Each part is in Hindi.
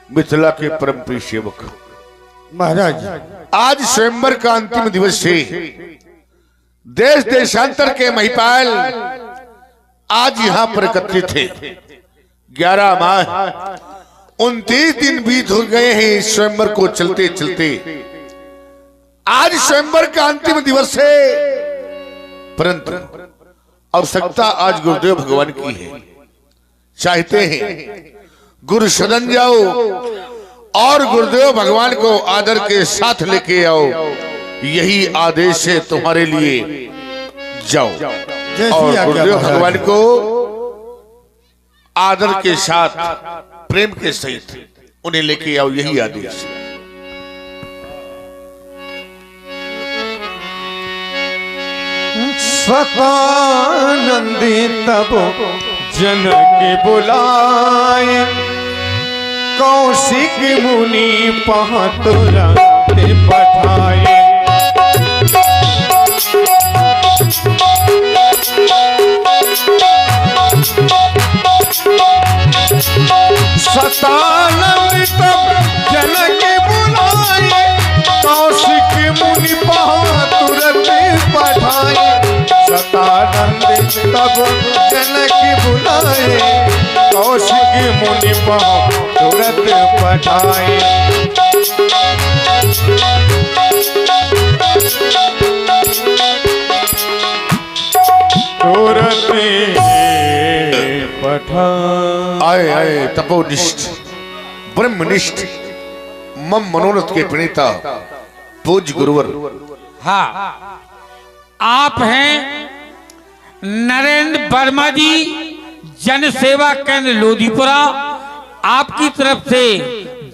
मिथिला के परम प्रिय सेवक महाराज, आज स्वयंवर का अंतिम दिवस है। देश देशांतर के महिपाल आज यहाँ पर एकत्रित थे। 11 माह 29 दिन बीत हो गए हैं स्वयंवर को चलते चलते। आज स्वयंवर का अंतिम दिवस है, परंतु आवश्यकता आज गुरुदेव भगवान की है। चाहते हैं गुरु सदन जाओ और गुरुदेव भगवान को आदर के साथ लेके आओ। यही आदेश है तुम्हारे लिए, जाओ और गुरुदेव भगवान को आदर के साथ प्रेम के सहित उन्हें लेके आओ। यही आदेश है। सतानंदी तब जनक बुलाए, कौशिक मुनि पहतुरा पठाए। सतानंद तब जनक बुलाए, कौशिक मुनि पहतुरत पठाए। सतानंद तब जनक बुलाए, कौशिक मुनि तुरंत पठाए। तुरंत पठाए। आए आए तपोनिष्ठ ब्रह्मनिष्ठ मम मनोरथ के प्रणेता पूज्य गुरुवर। हाँ, आप हैं नरेंद्र वर्मा जी, जन सेवा केंद्र लोधीपुरा। आपकी तरफ से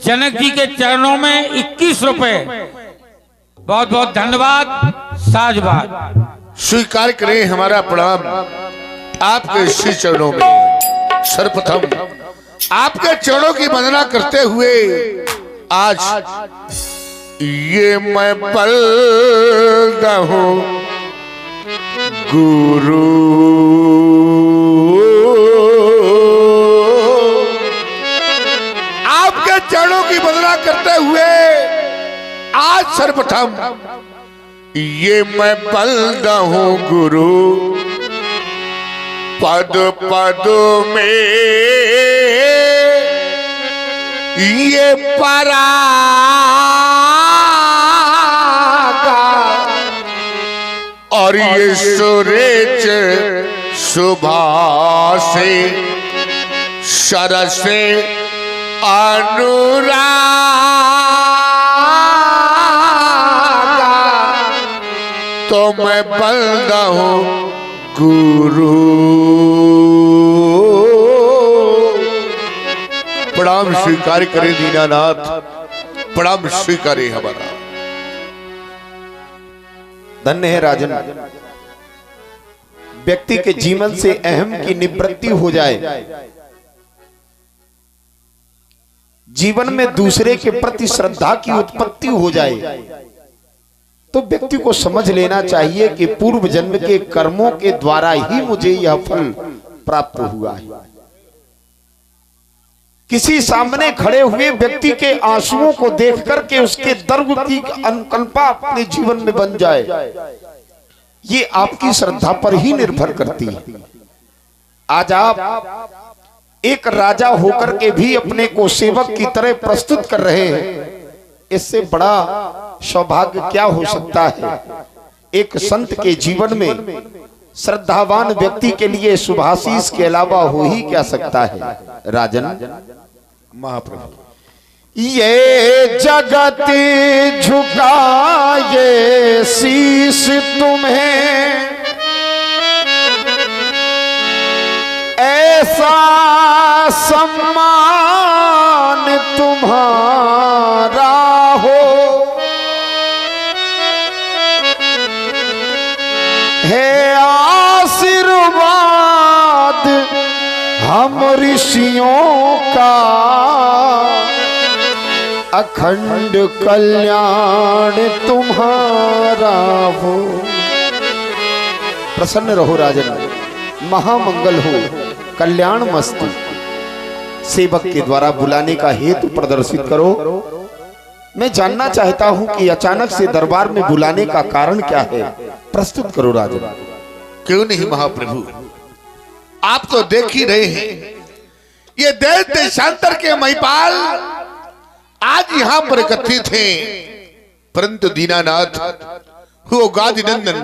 जनक जी के चरणों में 21 रुपए। बहुत बहुत धन्यवाद, साधुवाद। स्वीकार करें हमारा प्रणाम आपके श्री चरणों में। सर्वप्रथम आपके चरणों की वंदना करते हुए आज ये मैं पलदा हूं गुरु, आपके चरणों की वंदना करते हुए आज सर्वप्रथम ये मैं पलदा हूं गुरु। पद पद में ये परागा और ये सूरज सुबह से सरस अनुराग, तो मैं बंदा हूं गुरु। प्रणाम स्वीकार करे दीनानाथ, प्रणाम स्वीकारे हमारा। धन्य है राजन, व्यक्ति के जीवन से अहम की निवृत्ति हो जाए, जीवन में दूसरे के प्रति श्रद्धा की उत्पत्ति हो जाए, तो व्यक्ति को समझ लेना चाहिए कि पूर्व जन्म के कर्मों के द्वारा ही मुझे यह फल प्राप्त हुआ है। किसी सामने खड़े हुए व्यक्ति के आंसुओं को देख करके उसके दर्द की अनुकंपा अपने जीवन में बन जाए, ये आपकी श्रद्धा पर ही निर्भर करती है। आज आप एक राजा होकर के भी अपने को सेवक की तरह प्रस्तुत कर रहे हैं, इससे बड़ा सौभाग्य क्या हो सकता है। एक संत के जीवन में श्रद्धावान व्यक्ति के लिए शुभाशीष के अलावा हो ही क्या सकता है। राजन, महाप्रभु, ये जगत झुकाए शीश तुम्हें, ऐसा सम्मान तुम्हारा हो, है आशीर्वाद हम ऋषियों का, अखंड कल्याण तुम्हारा हो। प्रसन्न रहो राजन, महामंगल हो, कल्याण मस्तु। सेवक के द्वारा बुलाने का हेतु प्रदर्शित करो। मैं जानना चाहता हूं कि अचानक से दरबार में बुलाने का कारण क्या है, प्रस्तुत करो राजन। क्यों नहीं महाप्रभु, आप तो देख ही रहे हैं, ये देश देशांतर के महिपाल आज यहाँ पर एकत्रित हैं, परंतु दीनानाथ हो गादी नंदन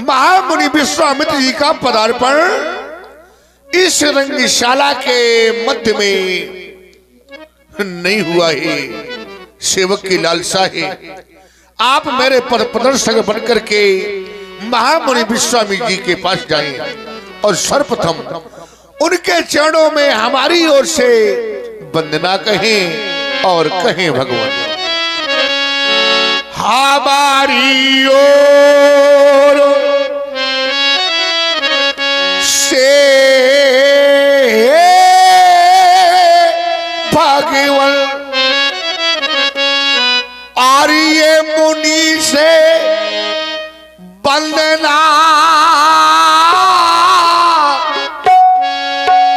महामुनि विश्वामित्र जी का पदार्पण इस रंगशाला के मध्य में नहीं हुआ है। सेवक की लालसा है, आप मेरे पर प्रदर्शक बनकर के महामुनि विश्वामित्र जी के पास जाएं और सर्वप्रथम उनके चरणों में हमारी ओर से वंदना कहें और कहें भगवान हमारी ओर से भगवान आर्य मुनि से वंदना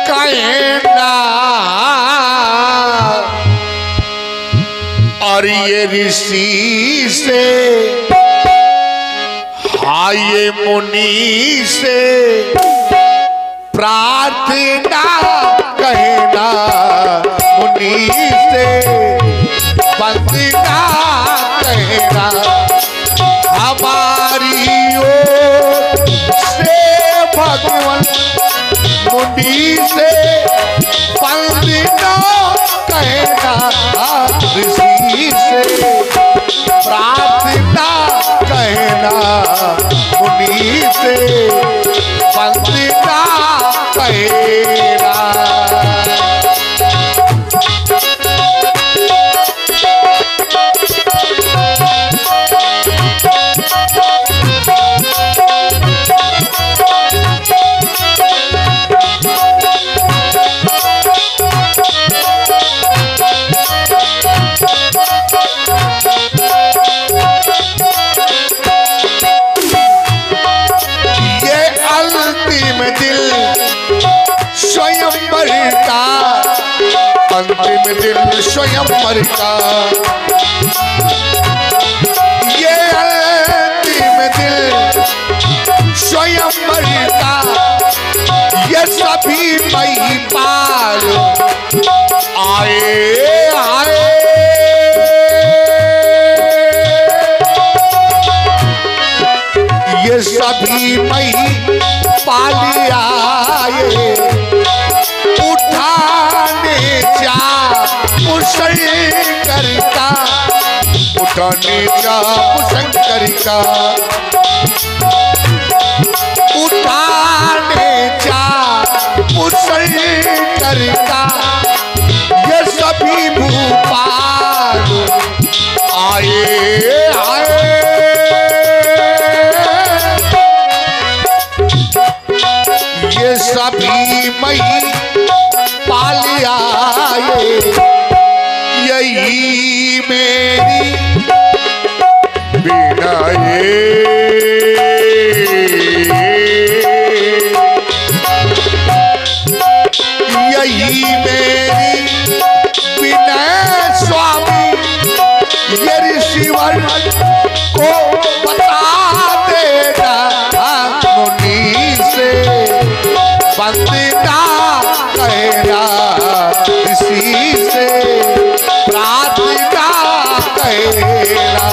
कहना, और ये ऋषि से हाय मुनि से प्रार्थना कहना, मुनि से वंदना कहना, हमारी ओर से भगवान मुनि से वंदना कहना, ऋषि से प्रार्थना कहना, मुनि से वंदना कहना। अंतिम दिल स्वयंवर का, ये अंतिम दिल स्वयंवर का, ये सभी महिपाल आए आए, ये सभी महिपाल आए, उठाने जा शंकर का, उठाने जा शंकर का, उठाने जा शंकर का, ये सभी भूपाल आए आए, ये सभी मई पाल आए, यही मेरी बिना यही मेरी बिना स्वामी, ये ऋषिवर को बता देना, मुनि से वंदना कहना, ऋषि से प्रार्थना कहना।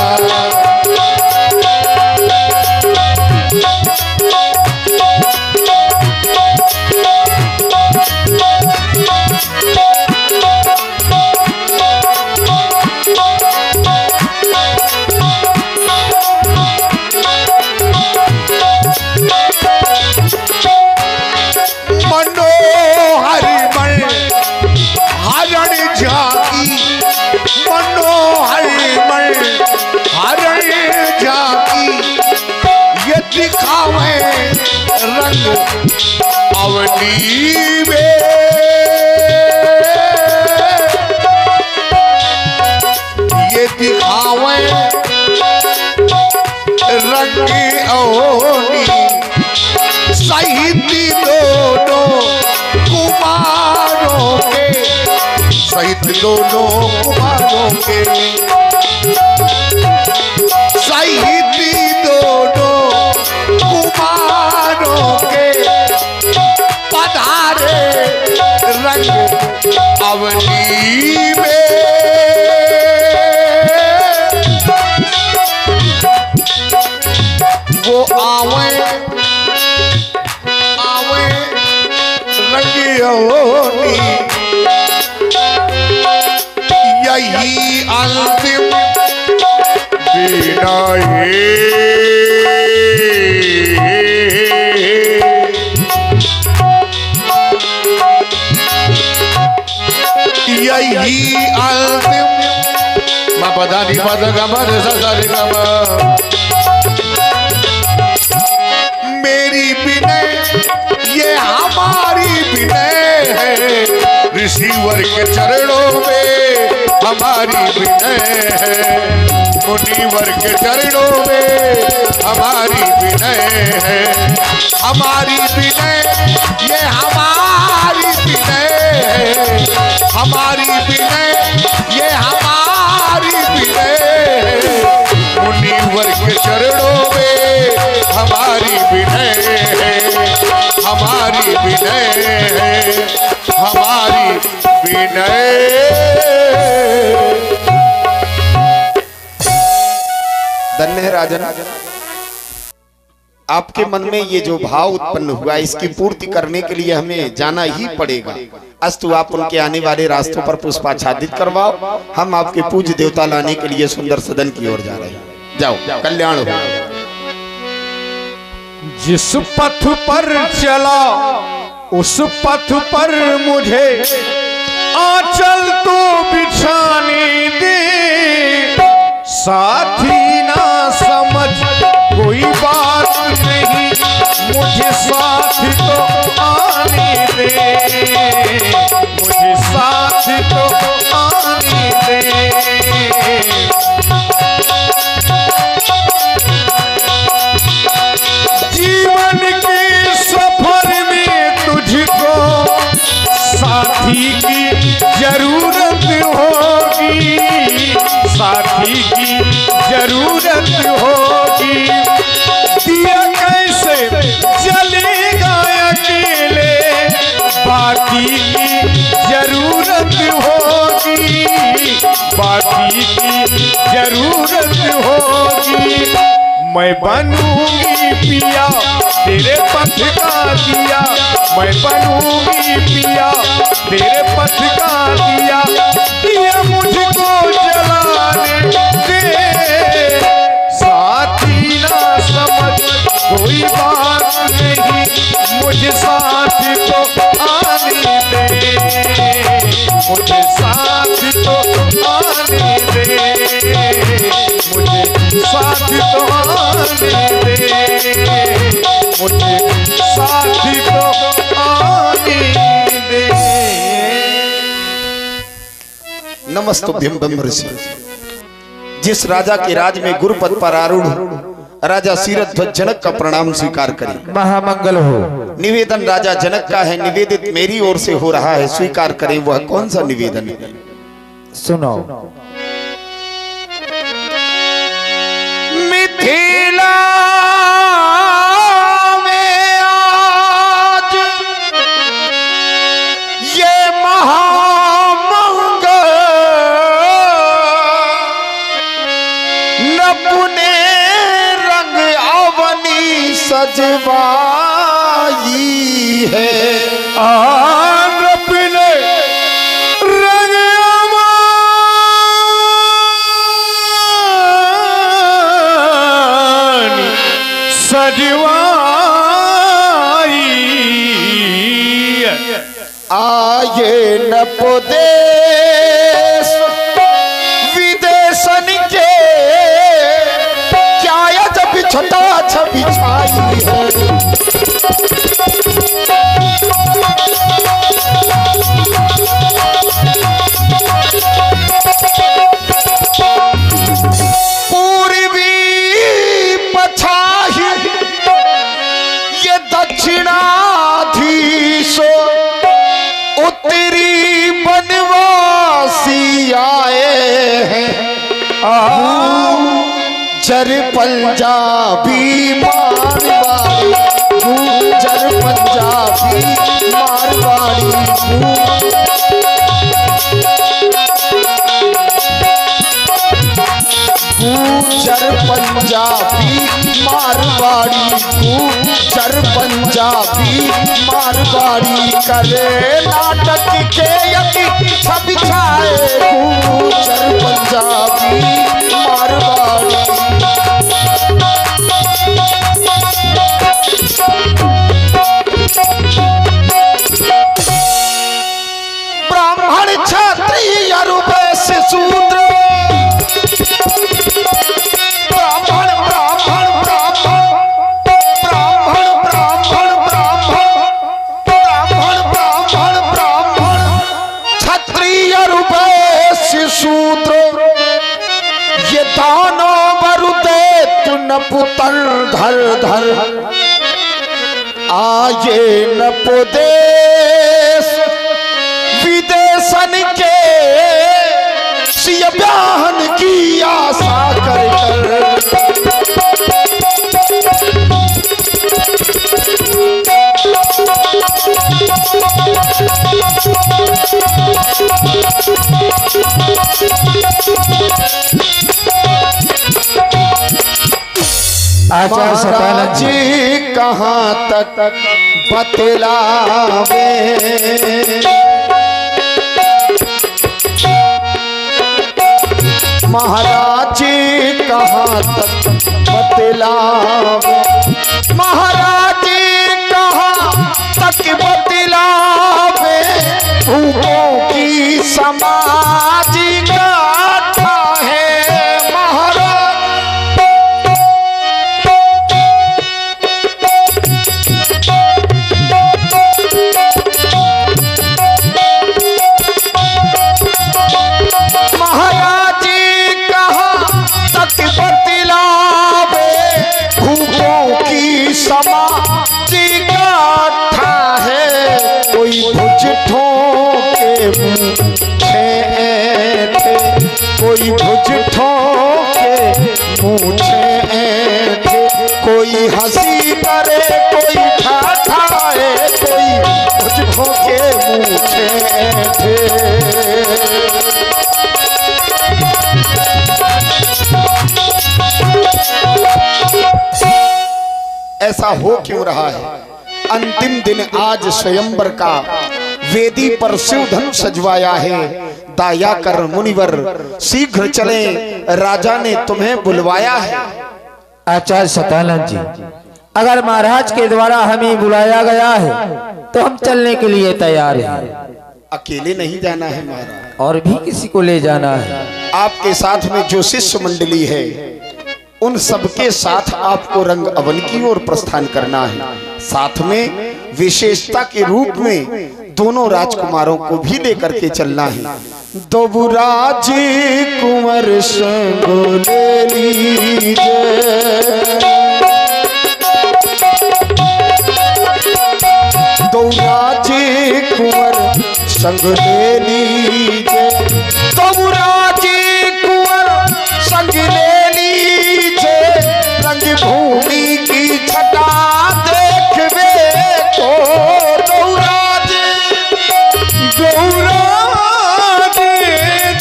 अवनी में ये दिखावे रंग अवनी शहीदी दोनों कुमारों के, शहीद दोनों कुमारों के, शहीदी दोनों कुमारों के पधारे रंग अवनी में। वो आवे आवे रंग अवनी, यही अंतिम विदाई, यही अंतिम माँ पदा नी पद गमर ससरी गम। मेरी विनय ये हमारी विनय है, ऋषिवर के चरणों में हमारी विनय है, मुनिवर के चरणों में हमारी विनय है। हमारी विनय ये हमारी विनय है, हमारी विनय ये हमारी विनय है, मुनिवर के चरणों में हमारी विनय है, हमारी विनय है, हमारी विनय। धन्य है राजन, आपके मन में ये जो भाव उत्पन्न हुआ इसकी पूर्ति करने के लिए हमें जाना ही पड़ेगा। अस्तु आप उनके आने वाले रास्तों पर पुष्पाच्छादित करवाओ, हम आपके पूज्य देवता लाने के लिए सुंदर सदन की ओर जा रहे हैं। जाओ, कल्याण हो। जिस पथ पर चला उस पथ पर मुझे आंचल तो बिछाने दे, साथी ना समझ कोई बात नहीं, मुझे साथ तो आने दे, मुझे साथ तो आने दे। जीवन के सफर में तुझको साथी की जरूरत होगी, साथी की जरूरत होगी। दिया कैसे चलेगा अकेले, बाकी की जरूरत होगी, बाकी की जरूरत होगी। मैं बनूंगी पिया तेरे पथ का दिया, मैं बनूंगी पिया तेरे पथ का दिया, दिया मुझको जलाने दे, साथी ना समझ कोई बात नहीं, मुझे साथ तो आने दे, मुझे साथ तो आने दे, मुझे साथ तो आने दे, मुझे साथ तो आने दे। नमस्तुभ्यं ब्रह्मर्षि। जिस राजा के राज में गुरुपद पर आरूढ़ राजा सीरध्वज जनक का प्रणाम स्वीकार करें। महामंगल हो। निवेदन राजा जनक का है, निवेदित मेरी ओर से हो रहा है, स्वीकार करें। वह कौन सा निवेदन है? सुनो। मिथिला में आज ये महामंगल नपुने रंग अवनी सजवाई है, नपुने रंग अवनी सजवाई। आये नपोदेश विदेशन के, क्या जब छटा छवि छाई है, आए हैं जर पंजाबी मारवाड़ी, जर पंजाबी मारवाड़ी, जर पंजाबी मारवाड़ी, जर पंजाबी मारवाड़ी, करे नाटक के यति सब छाए, जर पंजाबी मारवाड़ी। ब्राह्मण क्षत्रिय वैश्य शूद्र, ब्राह्मण ब्राह्मण ब्राह्मण ब्राह्मण ब्राह्मण ब्राह्मण ब्राह्मण ब्राह्मण ब्राह्मण क्षत्रिय वैश्य शूद्र, ये दानों बरुदे नपुतन धर धर, आये नपुदेश विदेशन के सिय ब्याहन की आशा कर महाराज जी कहाँ तक बतलावे, महाराज जी कहाँ तक बतलावे, महाराज जी कहाँ तक बतलावे, भूखों की समाज गाथा है महाराज। महाराज जी कहाँ तक बतलावे, भूखों की समाज गाथा है, कोई भुज ठोके मुँहे ऐठे, कोई भुज ठोके मुँहे ऐठे, कोई हंसी करे कोई ठाठाए, कोई भुज ठोके मुँहे ऐठे। ऐसा हो क्यों रहा है? अंतिम दिन आज स्वयंवर का, वेदी पर शिवधन सजवाया है, दाया कर मुनिवर शीघ्र चले, राजा ने तुम्हें बुलवाया है। आचार्य सतानंद जी, अगर महाराज के द्वारा हमें बुलाया गया है तो हम चलने के लिए तैयार हैं। अकेले नहीं जाना है महाराज, और भी किसी को ले जाना है। आपके साथ में जो शिष्य मंडली है उन सबके साथ आपको रंग अवन की ओर प्रस्थान करना है। साथ में विशेषता के रूप में दोनों राजकुमारों को भी लेकर के चलना है। दो राज कुंवर संग ले लीजिए, दो राज कुंवर संग ले लीजिए, दो राज कुंवर संग ले लीजिए, रंग भूमि की छटा देखवे तो दौराज दौराज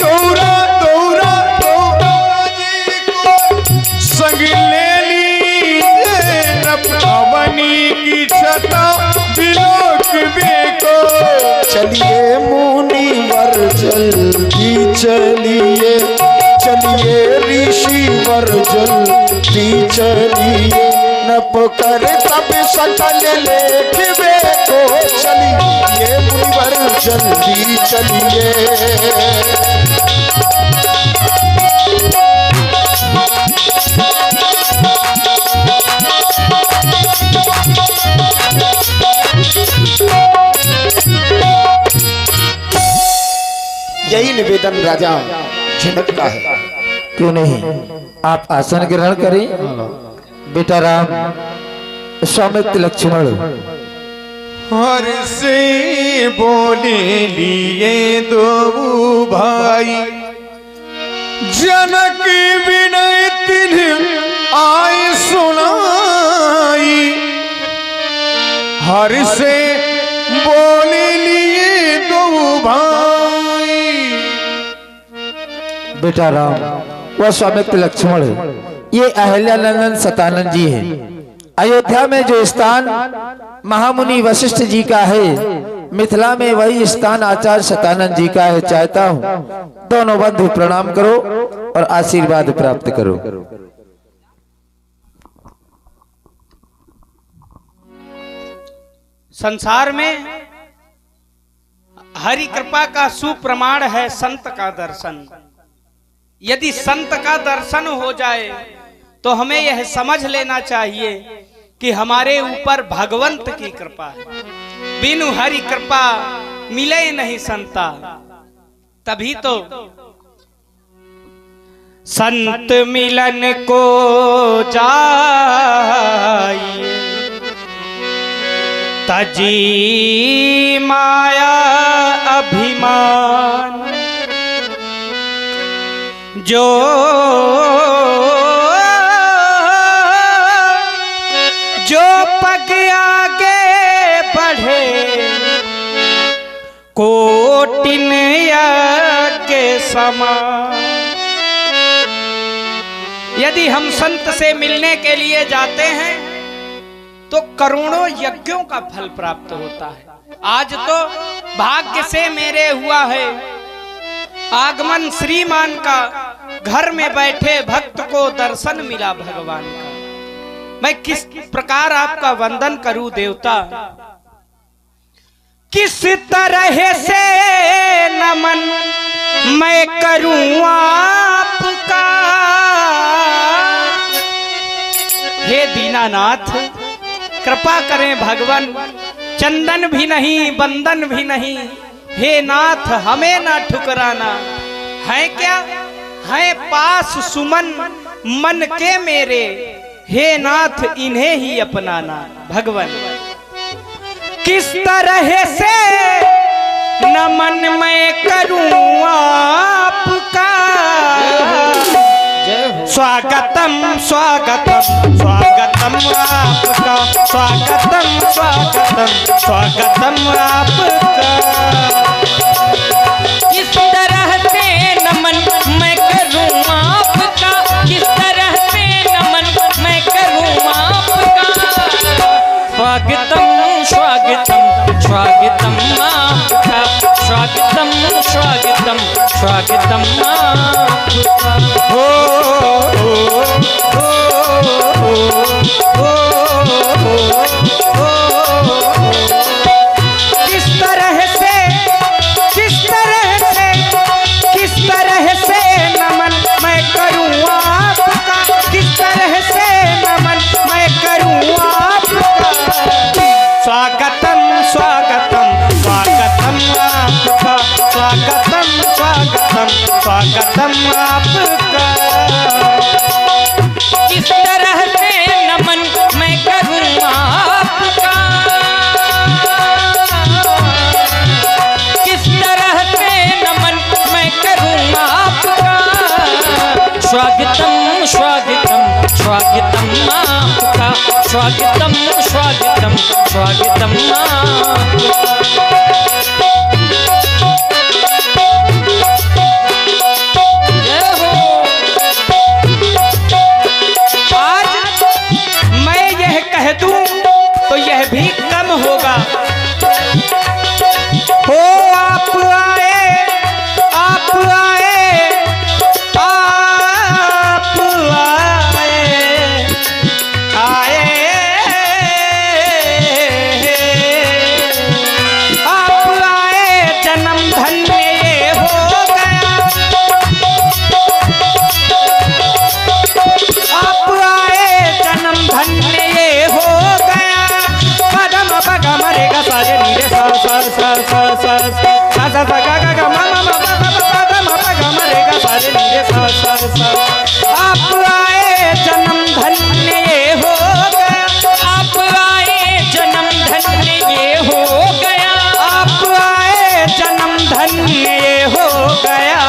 दौरा दौरा दौराज को संग ले लीजिए, नपवनी की छटा बिलोकवे को। चलिए मुनिवर जल्दी चलिए, चलिए ऋषिवर जल्दी चलिए, नप कर तब सकल लेखवे को। चलिए मुनिवर जल्दी चलिए, यही निवेदन राजा जनक का है। क्यों नहीं, आप आसन ग्रहण करें। बेटा राम, स्वामित्व लक्ष्मण, हर से बोले लिए दो भाई, जनक विनय तिन्ह आए सुनाई। हर से बोले लिए दो भाई। बेटा राम वह स्वामित्व लक्ष्मण है, ये अहिल्यानंदन सतानंद जी हैं। अयोध्या में जो स्थान महामुनि वशिष्ठ जी का है, मिथिला में वही स्थान आचार्य सतानंद जी का है। चाहता हूँ दोनों बंधु प्रणाम करो और आशीर्वाद प्राप्त करो। संसार में हरि कृपा का सुप्रमाण है संत का दर्शन। यदि संत का दर्शन हो जाए तो हमें यह समझ लेना चाहिए कि हमारे ऊपर भगवंत की कृपा है। बिनु हरि कृपा मिले नहीं संता। तभी तो संत मिलन को जाइए, तजी माया अभिमान। जो पग आगे बढ़े कोटिन के समान। यदि हम संत से मिलने के लिए जाते हैं तो करोड़ों यज्ञों का फल प्राप्त होता है। आज तो भाग्य से मेरे हुआ है आगमन श्रीमान का, घर में बैठे भक्त को दर्शन मिला भगवान का। मैं किस प्रकार आपका वंदन करूं देवता, किस तरह से नमन मैं करूं आपका। हे दीनानाथ कृपा करें भगवान, चंदन भी नहीं बंदन भी नहीं, हे नाथ हमें ना ठुकराना। है क्या है पास सुमन मन के मेरे, हे नाथ इन्हें ही अपनाना। भगवान किस तरह से नमन मैं करूं आपका। स्वागतम स्वागतम स्वागतम आपका, स्वागतम स्वागतम स्वागतम आपका। किस तरह से नमन मैं करूं आपका, किस तरह से नमन मैं करूं आपका। स्वागतम स्वागतम स्वागतम आपका, स्वागतम स्वागतम स्वागतम आपका। हो किस तरह से किस तरह से किस तरह से नमन मैं करूं आपका, किस तरह से नमन मैं करूं आपका। स्वागतम स्वागतम स्वागतम आपका, स्वागतम स्वागतम स्वागतम आपका। किस तरह से नमन मैं करूं आपका, किस तरह से नमन मैं करूं आपका। स्वागतम स्वागतम स्वागतम आपका, स्वागतम स्वागतम स्वागतम आपका। तो यह भी कम होगा। हो आप आए आप आए आप आए आए आप आए जन्म धन्य ये हो गया। आप आए जन्म धन्य ये हो गया। पगम रे गा सारे नीरे सा सा सा सा सा सा सा सा गा गा गा मा मा मा पगम पगम रे गा सारे नीरे सा सा सा। आप आए जन्म धन्य ये हो गया, आप आए जन्म धन्य ये हो धन्य ये हो गया,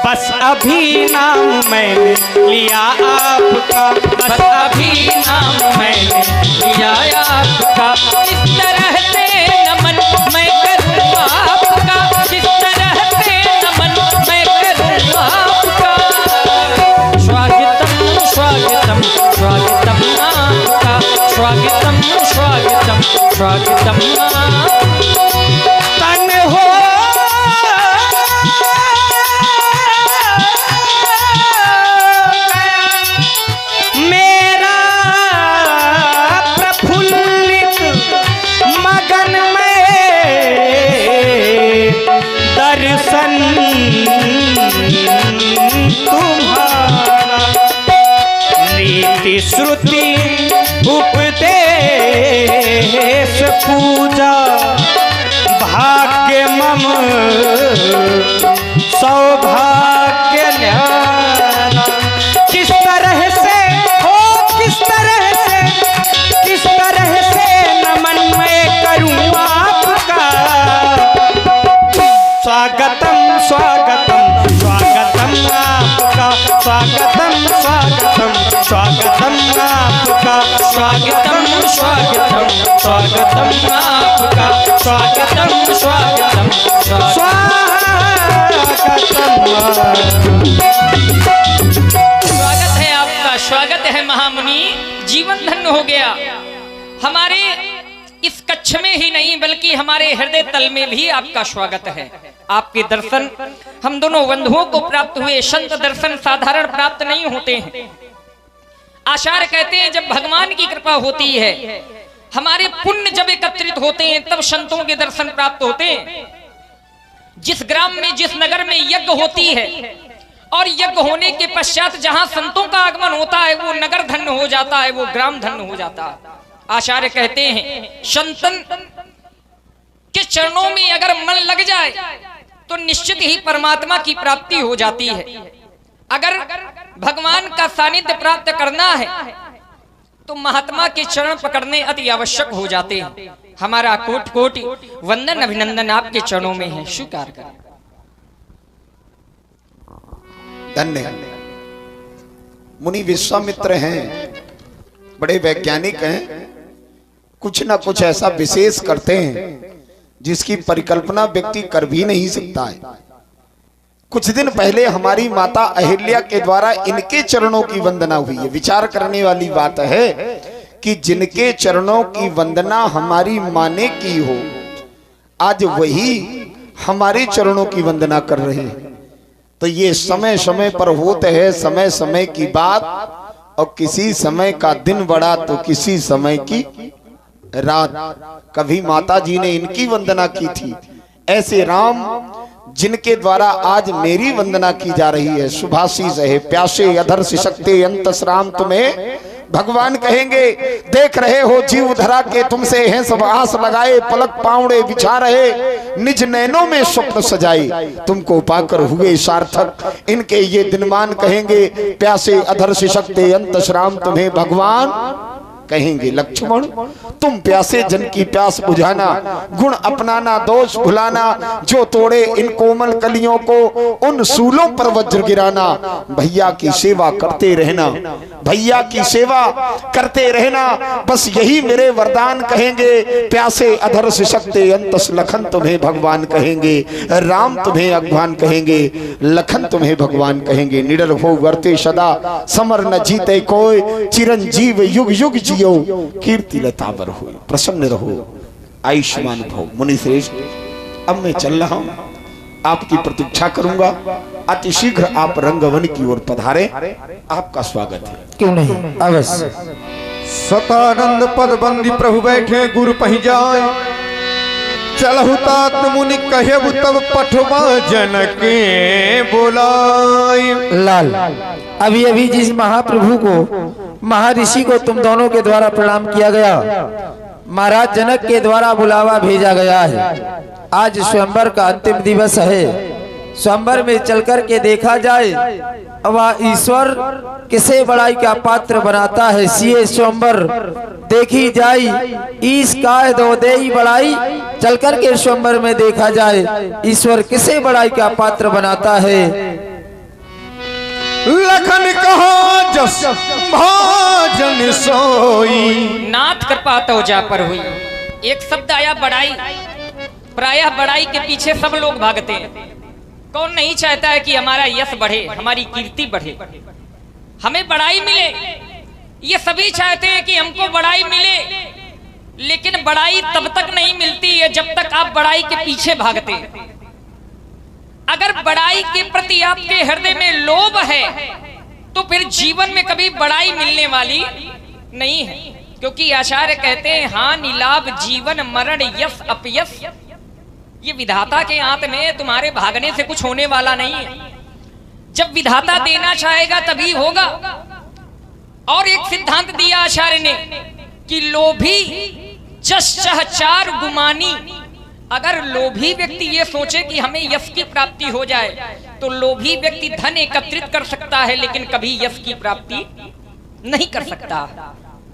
बस अभी नाम मैंने लिया आपका, बस अभी नाम मैंने लिया आपका। इस तरह से नमन मैं करूँ आपका, इस तरह से नमन मैं करूँ आपका। स्वागतम स्वागतम स्वागतम आपका, स्वागतम स्वागतम स्वागतम तन हो मेरा प्रफुल्लित मगन में दर्शन तुम्हारा, नीति श्रुति उपदेश पूजा भाग्य मम सौभाग्य न्यारा। किस तरह से हो, किस तरह से, किस तरह से नमन मैं करूं आपका। स्वागतम स्वागतम स्वागतम आपका, स्वागतम स्वागतम स्वागतम आपका, स्वागतम स्वागतम स्वागतम आपका, स्वागतम स्वागतम स्वागत है आपका, स्वागत है महामुनि। जीवन धन्य हो गया। हमारे इस कक्ष में ही नहीं बल्कि हमारे हृदय तल में भी आपका स्वागत है। आपके दर्शन हम दोनों बंधुओं को प्राप्त हुए। संत दर्शन साधारण प्राप्त नहीं होते हैं। आचार्य कहते हैं जब भगवान की कृपा होती है, हमारे पुण्य जब एकत्रित होते हैं तब संतों के दर्शन प्राप्त होते हैं। जिस ग्राम में, जिस नगर में यज्ञ होती है और यज्ञ होने के पश्चात जहां संतों का आगमन होता है वो नगर धन्य हो जाता है, वो ग्राम धन्य हो जाता है। आचार्य कहते हैं संतन के चरणों में अगर मन लग जाए तो निश्चित ही परमात्मा की प्राप्ति हो जाती है। अगर भगवान का सानिध्य प्राप्त करना है तो महात्मा के चरण पकड़ने अति आवश्यक हो जाते हैं। हमारा कोटि कोटि वंदन अभिनंदन आपके चरणों में है, स्वीकार करें। धन्य मुनि विश्वामित्र हैं, बड़े वैज्ञानिक हैं, कुछ ना कुछ ऐसा विशेष करते हैं जिसकी परिकल्पना व्यक्ति कर भी नहीं सकता है। कुछ दिन पहले हमारी माता अहिल्या के द्वारा इनके चरणों की वंदना हुई है। विचार करने वाली बात है कि जिनके चरणों की वंदना हमारी माँ ने की हो, आज वही हमारे चरणों की वंदना कर रहे हैं। तो ये समय समय पर होते है, समय समय की बात, और किसी समय का दिन बड़ा तो किसी समय की रात। कभी माता जी ने इनकी वंदना की थी, ऐसे राम जिनके द्वारा आज मेरी वंदना की जा रही है। सुभाषी है प्यासे अधर सिसकते अंतस राम तुम्हें भगवान कहेंगे, देख रहे हो जीव धरा के तुमसे हैं सब आस लगाए, पलक पावड़े बिछा रहे निज नैनों में स्वप्न सजाए, तुमको पाकर हुए सार्थक इनके ये दिनमान कहेंगे, प्यासे अधर सिसकते अंतस राम तुम्हें भगवान कहेंगे। लक्ष्मण तुम प्यासे जन की प्यास बुझाना, गुण अपनाना दोष भुलाना, जो तोड़े इन कोमल कलियों को उन सूलों पर वज्र गिराना। भैया की सेवा करते रहना, भैया की सेवा करते रहना, बस यही मेरे वरदान कहेंगे। प्यासे अधर सिसकते अंतस लखन तुम्हें भगवान कहेंगे, राम तुम्हें भगवान कहेंगे, लखन तुम्हें भगवान कहेंगे। निडर हो वर्ते सदा समर न जीते कोई, चिरंजीव युग युग जियो कीर्ति लतावर हो। प्रसन्न रहो, आयुष्मान भव। मुनि श्रेष्ठ अब मैं चल रहा हूं, आपकी प्रतीक्षा करूंगा। अति शीघ्र आप रंगवन की ओर पधारे, आपका स्वागत है। क्यों नहीं, अवश्य। सतानंद पद बंदी प्रभु बैठे गुरु पही जाए, चलहु तात मुनि कहे तब पठवा जनके बोलाए। लाल, अभी अभी जिस महाप्रभु को, महर्षि को तुम दोनों के द्वारा प्रणाम किया गया, महाराज जनक के द्वारा बुलावा भेजा गया है। आज स्वयंवर का अंतिम दिवस है। स्वयंवर में चलकर के देखा जाए, वह ईश्वर किसे बड़ाई का पात्र बनाता है। सीए स्वयंवर देखी जाई, ईश का दो देई बड़ाई, चलकर के स्वयंवर में देखा जाए ईश्वर किसे बड़ाई का पात्र बनाता है। लखन कहा जस भाजन सोई, नाथ कृपा तो जा पर हुई। एक शब्द आया बड़ाई, प्रायः बड़ाई के पीछे सब लोग भागते हैं। कौन नहीं चाहता है कि हमारा यश बढ़े, हमारी कीर्ति बढ़े, हमें बड़ाई मिले। ये सभी चाहते हैं कि हमको बड़ाई मिले, लेकिन बड़ाई तब तक नहीं मिलती है जब तक आप बड़ाई के पीछे भागते हैं। अगर बड़ाई के प्रति आपके हृदय में लोभ है तो फिर जीवन में कभी बड़ाई मिलने वाली नहीं है, क्योंकि आचार्य कहते हैं हानि लाभ जीवन मरण यश अपयश, ये विधाता के हाथ में, तुम्हारे भागने से कुछ होने वाला नहीं है। जब विधाता देना चाहेगा तभी होगा। और एक सिद्धांत दिया आचार्य ने कि लोभी जस चाह चार गुमानी। अगर लोभी व्यक्ति ये सोचे कि हमें यश की प्राप्ति हो जाए तो लोभी व्यक्ति धन एकत्रित कर सकता है, लेकिन कभी यश की प्राप्ति नहीं कर सकता।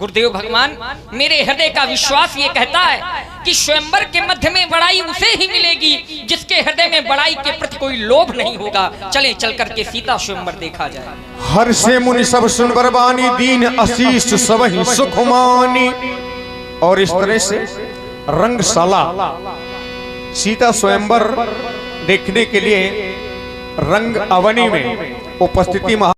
गुरुदेव भगवान, मेरे हृदय का विश्वास ये कहता है कि स्वयंवर के मध्य में बड़ाई उसे ही मिलेगी जिसके हृदय में बड़ाई के प्रति कोई लोभ नहीं होगा। चले चल करके सीता स्वयंवर देखा जाए। हर से मुनि सब सुन बरबानी, दीन आशीष सब ही सुख मानी। और इस तरह से रंगशाला सीता स्वयंवर देखने के लिए रंग अवनी में उपस्थिति